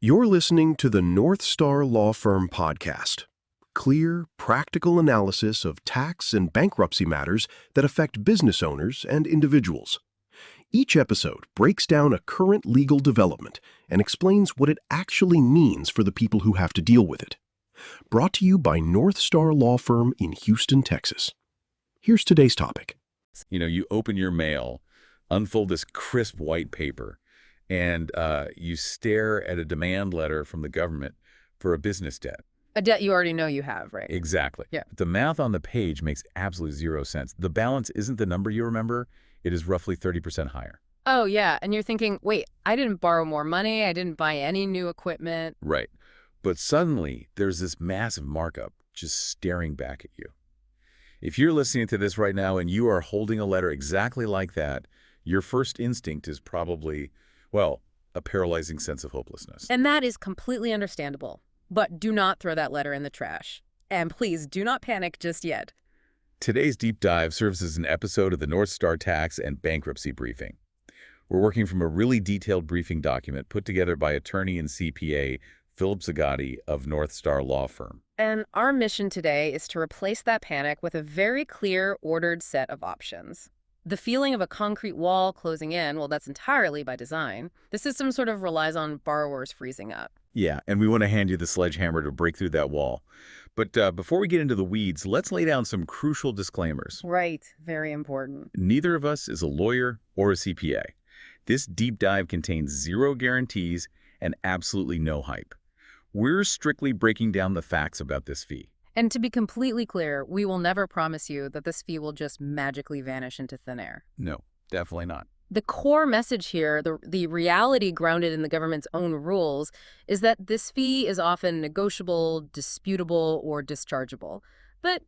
You're listening to the North Star Law Firm podcast. Clear, practical analysis of tax and bankruptcy matters that affect business owners and individuals. Each episode breaks down a current legal development and explains what it actually means for the people who have to deal with it. Brought to you by North Star Law Firm in Houston, Texas. Here's today's topic. You open your mail, unfold this crisp white paper, and you stare at a demand letter from the government for a business debt. A debt you already know you have, right? Exactly. Yeah. The math on the page makes absolutely zero sense. The balance isn't the number you remember. It is roughly 30% higher. Oh, yeah. And you're thinking, wait, I didn't borrow more money. I didn't buy any new equipment. Right. But suddenly, there's this massive markup just staring back at you. If you're listening to this right now and you are holding a letter exactly like that, your first instinct is probably, well, a paralyzing sense of hopelessness. And that is completely understandable. But do not throw that letter in the trash. And please do not panic just yet. Today's deep dive serves as an episode of the North Star Tax and Bankruptcy Briefing. We're working from a really detailed briefing document put together by attorney and CPA Philip Zagatti of North Star Law Firm. And our mission today is to replace that panic with a very clear, ordered set of options. The feeling of a concrete wall closing in, well, that's entirely by design. The system sort of relies on borrowers freezing up. Yeah, and we want to hand you the sledgehammer to break through that wall. But before we get into the weeds, let's lay down some crucial disclaimers. Right. Very important. Neither of us is a lawyer or a CPA. This deep dive contains zero guarantees and absolutely no hype. We're strictly breaking down the facts about this fee. And to be completely clear, we will never promise you that this fee will just magically vanish into thin air. No, definitely not. The core message here, the reality grounded in the government's own rules, is that this fee is often negotiable, disputable, or dischargeable. But,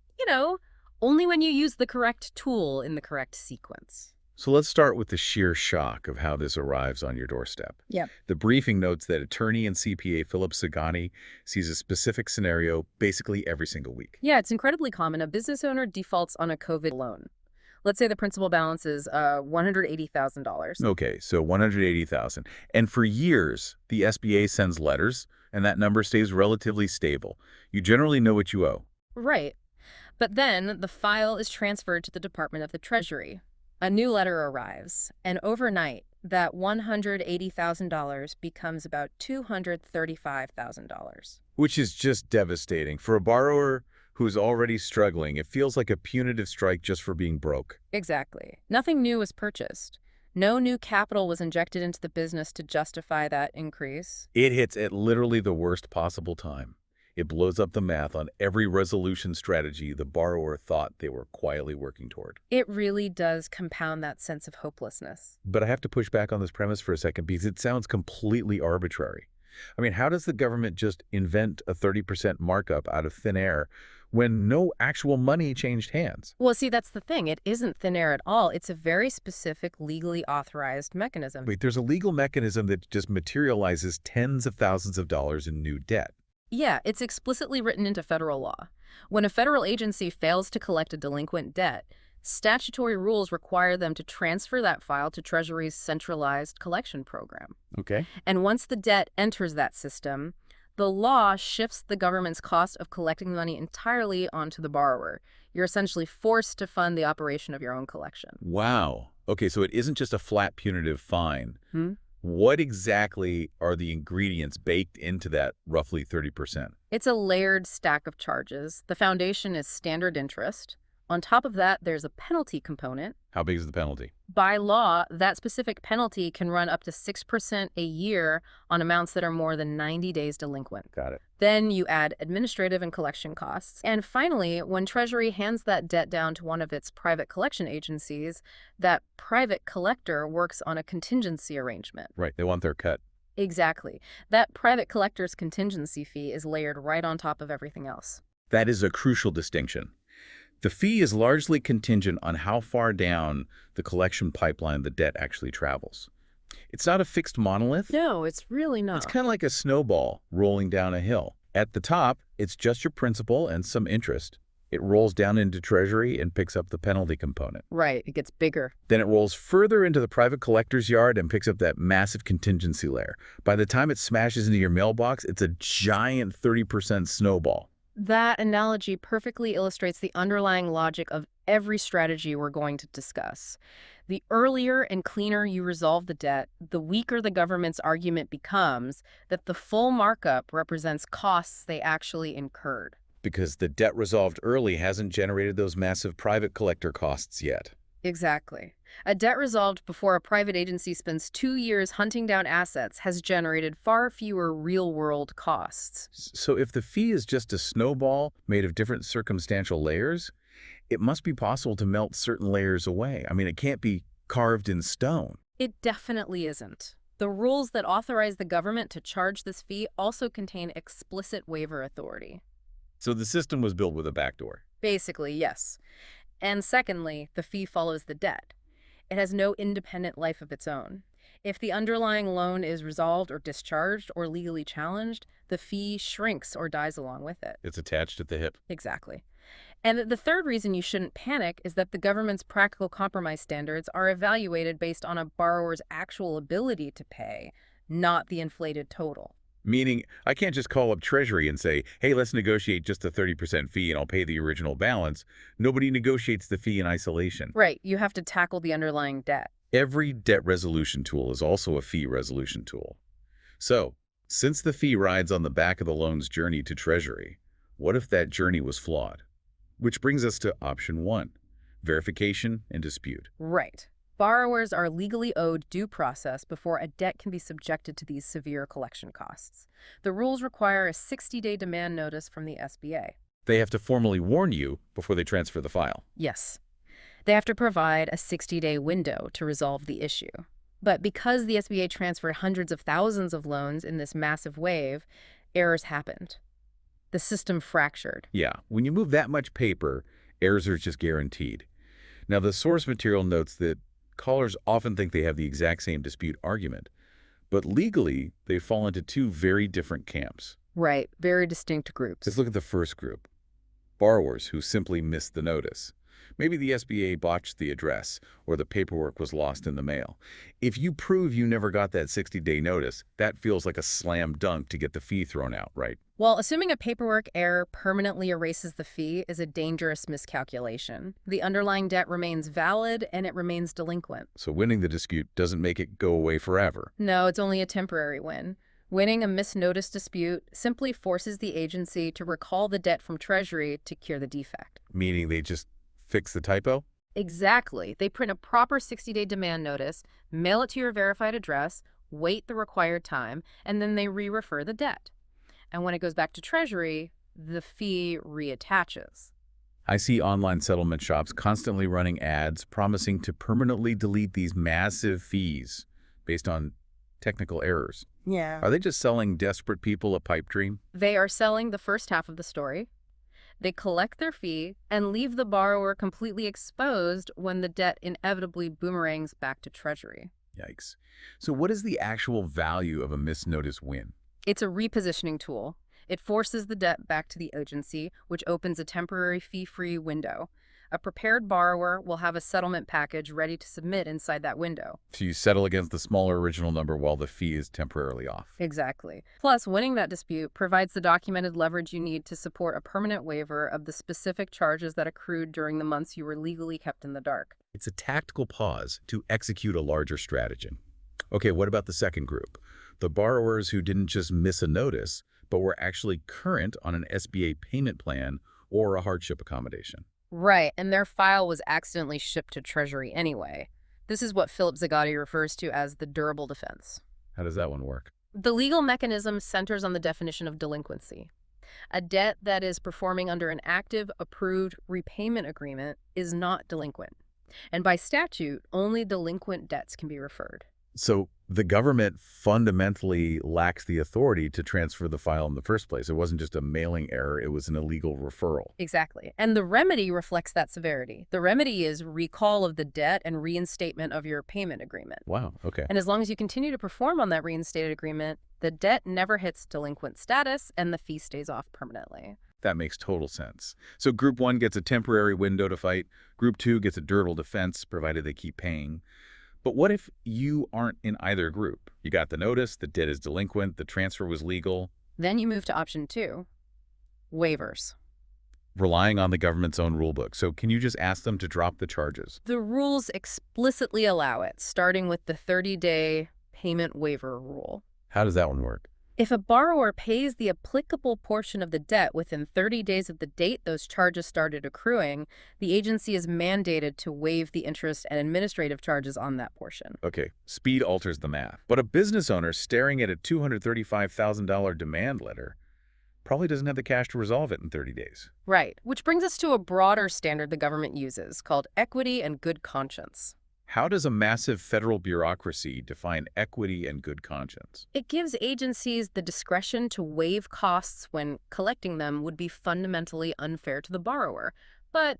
only when you use the correct tool in the correct sequence. So let's start with the sheer shock of how this arrives on your doorstep. Yep. The briefing notes that attorney and CPA Philip Zagatti sees a specific scenario basically every single week. Yeah, it's incredibly common. A business owner defaults on a COVID loan. Let's say the principal balance is $180,000. Okay, so $180,000. And for years, the SBA sends letters, and that number stays relatively stable. You generally know what you owe. Right. But then the file is transferred to the Department of the Treasury. A new letter arrives, and overnight, that $180,000 becomes about $235,000. Which is just devastating. For a borrower who's already struggling, it feels like a punitive strike just for being broke. Exactly. Nothing new was purchased. No new capital was injected into the business to justify that increase. It hits at literally the worst possible time. It blows up the math on every resolution strategy the borrower thought they were quietly working toward. It really does compound that sense of hopelessness. But I have to push back on this premise for a second because it sounds completely arbitrary. I mean, how does the government just invent a 30% markup out of thin air when no actual money changed hands? Well, see, that's the thing. It isn't thin air at all. It's a very specific, legally authorized mechanism. Wait, there's a legal mechanism that just materializes tens of thousands of dollars in new debt. Yeah, it's explicitly written into federal law. When a federal agency fails to collect a delinquent debt, statutory rules require them to transfer that file to Treasury's centralized collection program. Okay. And once the debt enters that system, the law shifts the government's cost of collecting the money entirely onto the borrower. You're essentially forced to fund the operation of your own collection. Wow. Okay, so it isn't just a flat punitive fine. What exactly are the ingredients baked into that roughly 30%? It's a layered stack of charges. The foundation is standard interest. On top of that, there's a penalty component. How big is the penalty? By law, that specific penalty can run up to 6% a year on amounts that are more than 90 days delinquent. Got it. Then you add administrative and collection costs. And finally, when Treasury hands that debt down to one of its private collection agencies, that private collector works on a contingency arrangement. Right, they want their cut. Exactly. That private collector's contingency fee is layered right on top of everything else. That is a crucial distinction. The fee is largely contingent on how far down the collection pipeline the debt actually travels. It's not a fixed monolith. No, it's really not. It's kind of like a snowball rolling down a hill. At the top, it's just your principal and some interest. It rolls down into Treasury and picks up the penalty component. Right, it gets bigger. Then it rolls further into the private collector's yard and picks up that massive contingency layer. By the time it smashes into your mailbox, it's a giant 30% snowball. That analogy perfectly illustrates the underlying logic of every strategy we're going to discuss. The earlier and cleaner you resolve the debt, the weaker the government's argument becomes that the full markup represents costs they actually incurred. Because the debt resolved early hasn't generated those massive private collector costs yet. Exactly. A debt resolved before a private agency spends 2 years hunting down assets has generated far fewer real-world costs. So if the fee is just a snowball made of different circumstantial layers, it must be possible to melt certain layers away. I mean, it can't be carved in stone. It definitely isn't. The rules that authorize the government to charge this fee also contain explicit waiver authority. So the system was built with a backdoor. Basically, yes. And secondly, the fee follows the debt. It has no independent life of its own. If the underlying loan is resolved or discharged or legally challenged, the fee shrinks or dies along with it. It's attached at the hip. Exactly. And the third reason you shouldn't panic is that the government's practical compromise standards are evaluated based on a borrower's actual ability to pay, not the inflated total. Meaning, I can't just call up Treasury and say, hey, let's negotiate just a 30% fee and I'll pay the original balance. Nobody negotiates the fee in isolation. Right, you have to tackle the underlying debt. Every debt resolution tool is also a fee resolution tool. So, since the fee rides on the back of the loan's journey to Treasury, what if that journey was flawed? Which brings us to option 1, verification and dispute. Right. Borrowers are legally owed due process before a debt can be subjected to these severe collection costs. The rules require a 60-day demand notice from the SBA. They have to formally warn you before they transfer the file. Yes. They have to provide a 60-day window to resolve the issue. But because the SBA transferred hundreds of thousands of loans in this massive wave, errors happened. The system fractured. Yeah, when you move that much paper, errors are just guaranteed. Now, the source material notes that callers often think they have the exact same dispute argument, but legally, they fall into 2 very different camps. Right, very distinct groups. Let's look at the first group. Borrowers who simply missed the notice. Maybe the SBA botched the address, or the paperwork was lost in the mail. If you prove you never got that 60-day notice, that feels like a slam dunk to get the fee thrown out, right? Well, assuming a paperwork error permanently erases the fee is a dangerous miscalculation. The underlying debt remains valid and it remains delinquent. So winning the dispute doesn't make it go away forever. No, it's only a temporary win. Winning a misnotice dispute simply forces the agency to recall the debt from Treasury to cure the defect. Meaning they just fix the typo? Exactly. They print a proper 60-day demand notice, mail it to your verified address, wait the required time, and then they re-refer the debt. And when it goes back to Treasury, the fee reattaches. I see online settlement shops constantly running ads promising to permanently delete these massive fees based on technical errors. Yeah. Are they just selling desperate people a pipe dream? They are selling the first half of the story. They collect their fee and leave the borrower completely exposed when the debt inevitably boomerangs back to Treasury. Yikes. So what is the actual value of a misnotice win? It's a repositioning tool. It forces the debt back to the agency, which opens a temporary fee-free window. A prepared borrower will have a settlement package ready to submit inside that window. So you settle against the smaller original number while the fee is temporarily off. Exactly. Plus, winning that dispute provides the documented leverage you need to support a permanent waiver of the specific charges that accrued during the months you were legally kept in the dark. It's a tactical pause to execute a larger strategy. Okay, what about the second group? The borrowers who didn't just miss a notice, but were actually current on an SBA payment plan or a hardship accommodation. Right, and their file was accidentally shipped to Treasury anyway. This is what Philip Zagatti refers to as the durable defense. How does that one work? The legal mechanism centers on the definition of delinquency. A debt that is performing under an active, approved repayment agreement is not delinquent. And by statute, only delinquent debts can be referred. So the government fundamentally lacks the authority to transfer the file in the first place. It wasn't just a mailing error, it was an illegal referral. Exactly. And the remedy reflects that severity. The remedy is recall of the debt and reinstatement of your payment agreement. Wow, okay. And as long as you continue to perform on that reinstated agreement, the debt never hits delinquent status and the fee stays off permanently. That makes total sense. So Group 1 gets a temporary window to fight. Group 2 gets a durable defense, provided they keep paying. But what if you aren't in either group? You got the notice, the debt is delinquent, the transfer was legal. Then you move to option 2, waivers. Relying on the government's own rulebook. So can you just ask them to drop the charges? The rules explicitly allow it, starting with the 30-day payment waiver rule. How does that one work? If a borrower pays the applicable portion of the debt within 30 days of the date those charges started accruing, the agency is mandated to waive the interest and administrative charges on that portion. Okay, speed alters the math. But a business owner staring at a $235,000 demand letter probably doesn't have the cash to resolve it in 30 days. Right, which brings us to a broader standard the government uses called equity and good conscience. How does a massive federal bureaucracy define equity and good conscience? It gives agencies the discretion to waive costs when collecting them would be fundamentally unfair to the borrower. But,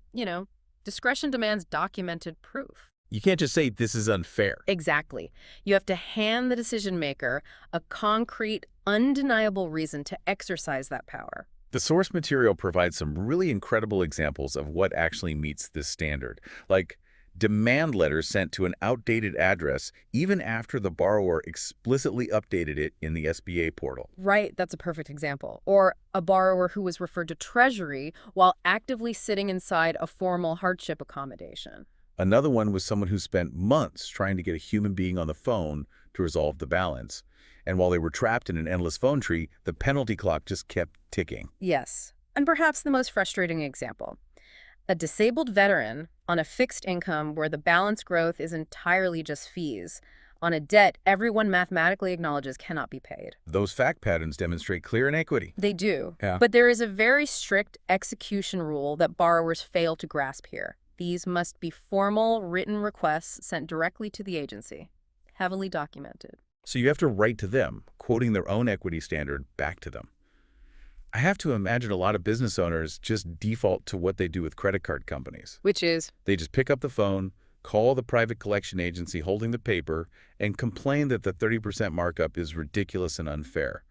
discretion demands documented proof. You can't just say this is unfair. Exactly. You have to hand the decision maker a concrete, undeniable reason to exercise that power. The source material provides some really incredible examples of what actually meets this standard, like demand letters sent to an outdated address even after the borrower explicitly updated it in the SBA portal. Right, that's a perfect example. Or a borrower who was referred to Treasury while actively sitting inside a formal hardship accommodation. Another one was someone who spent months trying to get a human being on the phone to resolve the balance. And while they were trapped in an endless phone tree, the penalty clock just kept ticking. Yes, and perhaps the most frustrating example. A disabled veteran on a fixed income where the balance growth is entirely just fees, on a debt everyone mathematically acknowledges cannot be paid. Those fact patterns demonstrate clear inequity. They do, Yeah. but there is a very strict execution rule that borrowers fail to grasp here. These must be formal, written requests sent directly to the agency, heavily documented. So you have to write to them, quoting their own equity standard back to them. I have to imagine a lot of business owners just default to what they do with credit card companies. Which is? They just pick up the phone, call the private collection agency holding the paper, and complain that the 30% markup is ridiculous and unfair.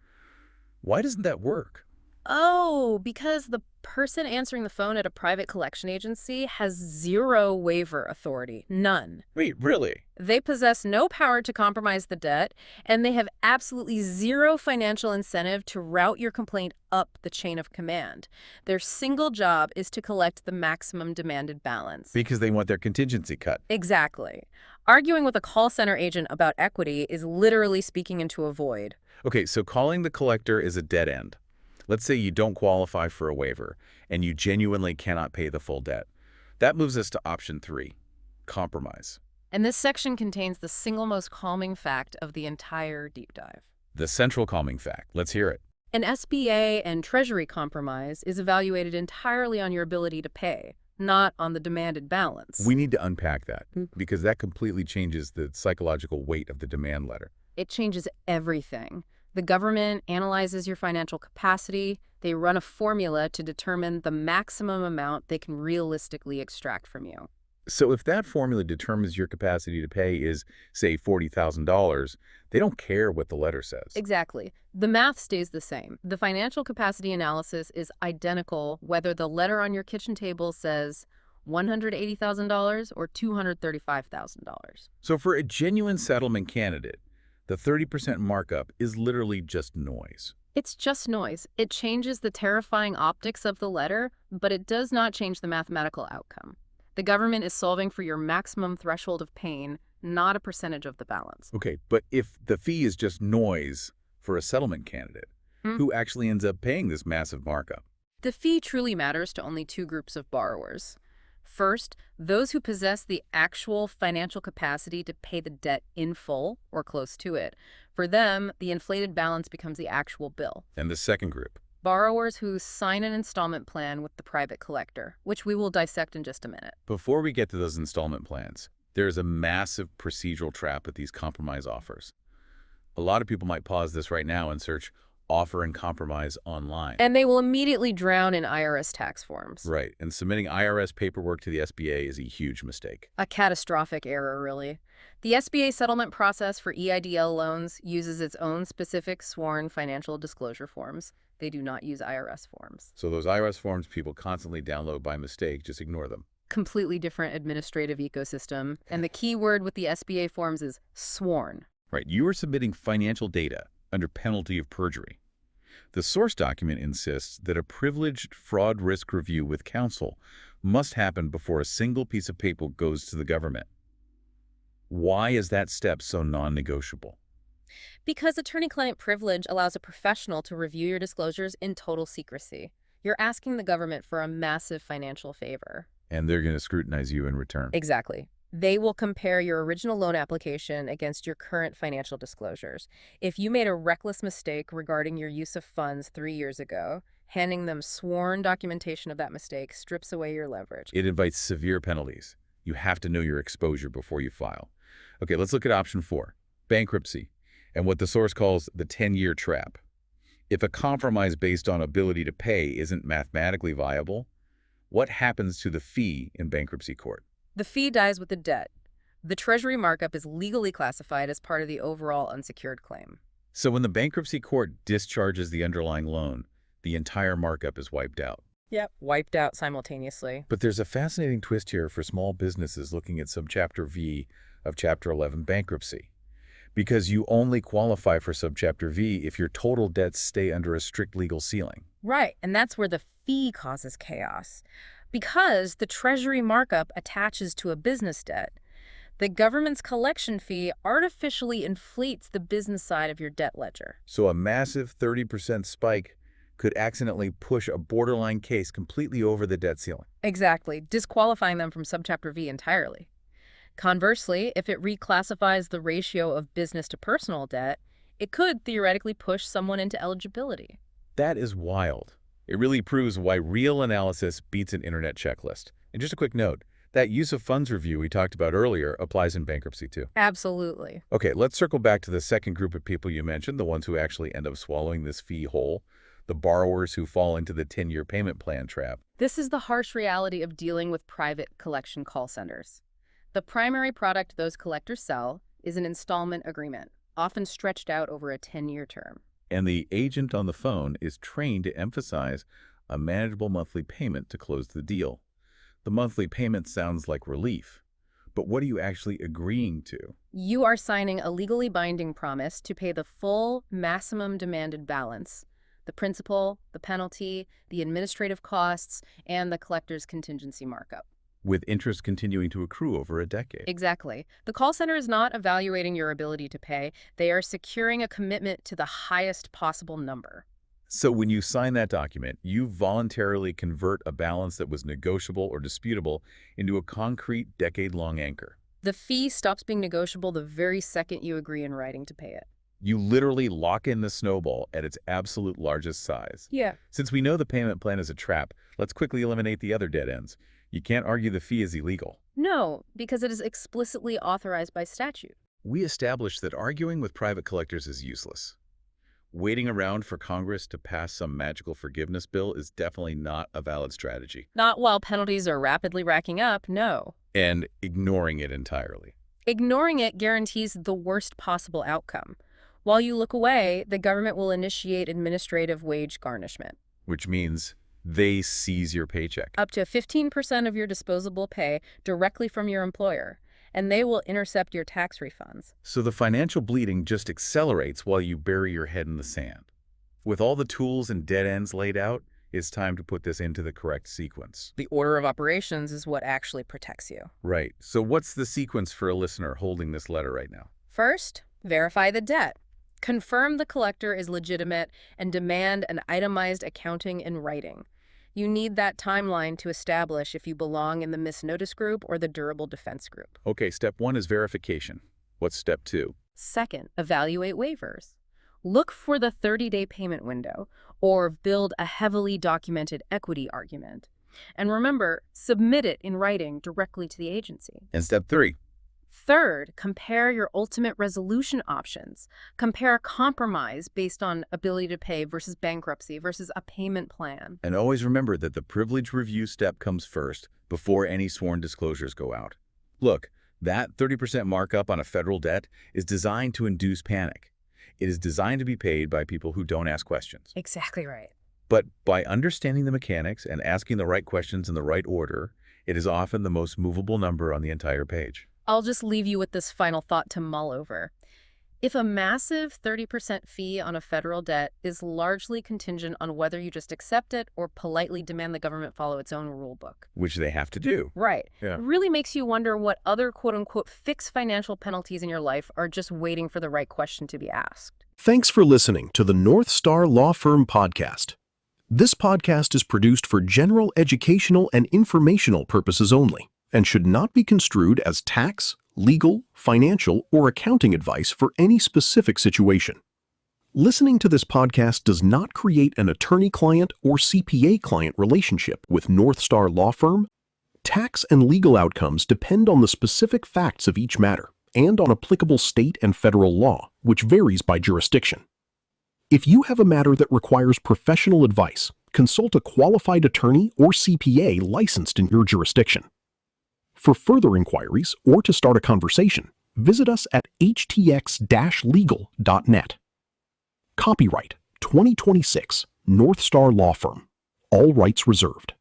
Why doesn't that work? Oh, because the person answering the phone at a private collection agency has zero waiver authority. None. Wait, really? They possess no power to compromise the debt, and they have absolutely zero financial incentive to route your complaint up the chain of command. Their single job is to collect the maximum demanded balance. Because they want their contingency cut. Exactly. Arguing with a call center agent about equity is literally speaking into a void. Okay, so calling the collector is a dead end. Let's say you don't qualify for a waiver, and you genuinely cannot pay the full debt. That moves us to option 3, compromise. And this section contains the single most calming fact of the entire deep dive. The central calming fact. Let's hear it. An SBA and Treasury compromise is evaluated entirely on your ability to pay, not on the demanded balance. We need to unpack that, because that completely changes the psychological weight of the demand letter. It changes everything. The government analyzes your financial capacity. They run a formula to determine the maximum amount they can realistically extract from you. So if that formula determines your capacity to pay is, say, $40,000, they don't care what the letter says. Exactly. The math stays the same. The financial capacity analysis is identical whether the letter on your kitchen table says $180,000 or $235,000. So for a genuine settlement candidate, the 30% markup is literally just noise. It's just noise. It changes the terrifying optics of the letter, but it does not change the mathematical outcome. The government is solving for your maximum threshold of pain, not a percentage of the balance. Okay, but if the fee is just noise for a settlement candidate, who actually ends up paying this massive markup? The fee truly matters to only two groups of borrowers. First, those who possess the actual financial capacity to pay the debt in full or close to it. For them, the inflated balance becomes the actual bill. And the second group? Borrowers who sign an installment plan with the private collector, which we will dissect in just a minute. Before we get to those installment plans, there's a massive procedural trap with these compromise offers. A lot of people might pause this right now and search offer and compromise online. And they will immediately drown in IRS tax forms. Right, and submitting IRS paperwork to the SBA is a huge mistake. A catastrophic error, really. The SBA settlement process for EIDL loans uses its own specific sworn financial disclosure forms. They do not use IRS forms. So those IRS forms people constantly download by mistake, just ignore them. Completely different administrative ecosystem. And the key word with the SBA forms is sworn. Right, you are submitting financial data under penalty of perjury. The source document insists that a privileged fraud risk review with counsel must happen before a single piece of paper goes to the government. Why is that step so non-negotiable? Because attorney-client privilege allows a professional to review your disclosures in total secrecy. You're asking the government for a massive financial favor. And they're going to scrutinize you in return. Exactly. They will compare your original loan application against your current financial disclosures. If you made a reckless mistake regarding your use of funds 3 years ago, handing them sworn documentation of that mistake strips away your leverage. It invites severe penalties. You have to know your exposure before you file. Okay, let's look at option 4, bankruptcy, and what the source calls the 10-year trap. If a compromise based on ability to pay isn't mathematically viable, what happens to the fee in bankruptcy court? The fee dies with the debt. The Treasury markup is legally classified as part of the overall unsecured claim. So when the bankruptcy court discharges the underlying loan, the entire markup is wiped out. Yep. Wiped out simultaneously. But there's a fascinating twist here for small businesses looking at Subchapter V of Chapter 11 bankruptcy. Because you only qualify for Subchapter V if your total debts stay under a strict legal ceiling. Right, and that's where the fee causes chaos. Because the Treasury markup attaches to a business debt, the government's collection fee artificially inflates the business side of your debt ledger. So a massive 30% spike could accidentally push a borderline case completely over the debt ceiling. Exactly, disqualifying them from Subchapter V entirely. Conversely, if it reclassifies the ratio of business to personal debt, it could theoretically push someone into eligibility. That is wild. It really proves why real analysis beats an internet checklist. And just a quick note, that use of funds review we talked about earlier applies in bankruptcy too. Absolutely. Okay, let's circle back to the second group of people you mentioned, the ones who actually end up swallowing this fee whole, the borrowers who fall into the 10-year payment plan trap. This is the harsh reality of dealing with private collection call centers. The primary product those collectors sell is an installment agreement, often stretched out over a 10-year term. And the agent on the phone is trained to emphasize a manageable monthly payment to close the deal. The monthly payment sounds like relief, but what are you actually agreeing to? You are signing a legally binding promise to pay the full maximum demanded balance, the principal, the penalty, the administrative costs, and the collector's contingency markup. With interest continuing to accrue over a decade. Exactly. The call center is not evaluating your ability to pay. They are securing a commitment to the highest possible number. So when you sign that document, you voluntarily convert a balance that was negotiable or disputable into a concrete decade-long anchor. The fee stops being negotiable the very second you agree in writing to pay it. You literally lock in the snowball at its absolute largest size. Yeah. Since we know the payment plan is a trap, let's quickly eliminate the other dead ends. You can't argue the fee is illegal. No, because it is explicitly authorized by statute. We established that arguing with private collectors is useless. Waiting around for Congress to pass some magical forgiveness bill is definitely not a valid strategy. Not while penalties are rapidly racking up, no. And ignoring it entirely. Ignoring it guarantees the worst possible outcome. While you look away, the government will initiate administrative wage garnishment. Which means they seize your paycheck. Up to 15% of your disposable pay directly from your employer, and they will intercept your tax refunds. So the financial bleeding just accelerates while you bury your head in the sand. With all the tools and dead ends laid out, it's time to put this into the correct sequence. The order of operations is what actually protects you. Right. So what's the sequence for a listener holding this letter right now? First, verify the debt. Confirm the collector is legitimate and demand an itemized accounting in writing. You need that timeline to establish if you belong in the misnotice group or the durable defense group. Okay, step 1 is verification. What's step 2? Second, evaluate waivers. Look for the 30-day payment window or build a heavily documented equity argument. And remember, submit it in writing directly to the agency. And step 3? Third, compare your ultimate resolution options. Compare compromise based on ability to pay versus bankruptcy versus a payment plan. And always remember that the privilege review step comes first, before any sworn disclosures go out. Look, that 30% markup on a federal debt is designed to induce panic. It is designed to be paid by people who don't ask questions. Exactly right. But by understanding the mechanics and asking the right questions in the right order, it is often the most movable number on the entire page. I'll just leave you with this final thought to mull over. If a massive 30% fee on a federal debt is largely contingent on whether you just accept it or politely demand the government follow its own rule book. Which they have to do. Right. Yeah. It really makes you wonder what other quote-unquote fixed financial penalties in your life are just waiting for the right question to be asked. Thanks for listening to the North Star Law Firm podcast. This podcast is produced for general educational and informational purposes only and should not be construed as tax, legal, financial, or accounting advice for any specific situation. Listening to this podcast does not create an attorney-client or CPA-client relationship with North Star Law Firm. Tax and legal outcomes depend on the specific facts of each matter and on applicable state and federal law, which varies by jurisdiction. If you have a matter that requires professional advice, consult a qualified attorney or CPA licensed in your jurisdiction. For further inquiries or to start a conversation, visit us at htx-legal.net. Copyright 2026 North Star Law Firm. All rights reserved.